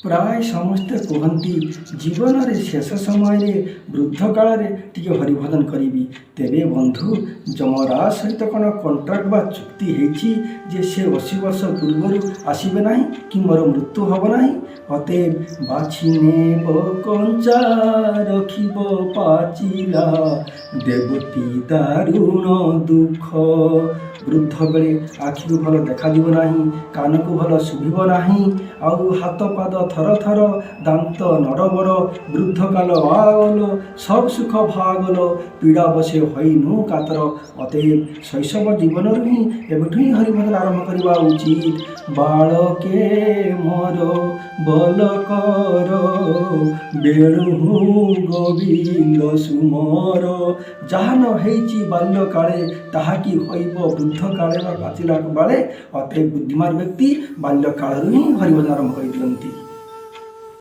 प्राय समस्ते कहती जीवन रे शेष समय वृद्ध काल टिके हरिभजन करी तेरे बंधु जमराज सहित कौन कंट्राक्ट बा चुक्ति होती जे से 80 वर्ष पूर्वर आसबे ना कि मोर मृत्यु हम ना अतएव बाछि नेब कंचा रखिब पाचिला देवती दारुण दुख वृद्ध बेले आखि को भल देखा ना कान को भल शुभ ना आउ हाथ पाद थर थर दांत नरबर वृद्ध काल आगल सब सुख भागल पीड़ा बसे हईनु कातर अतएव शैशव जीवन ही एवठू ही हरिभजन आरंभ करवा उचित बालके मोर बल कर बेणु गोविंद सुमर जहाँ न हेची बाल्य काले ताहा कि हईब वृद्ध काले पाचिला बाले अतएव बुद्धिमान व्यक्ति बाल्य काल ही हरिभजन आरंभ कर दियंती।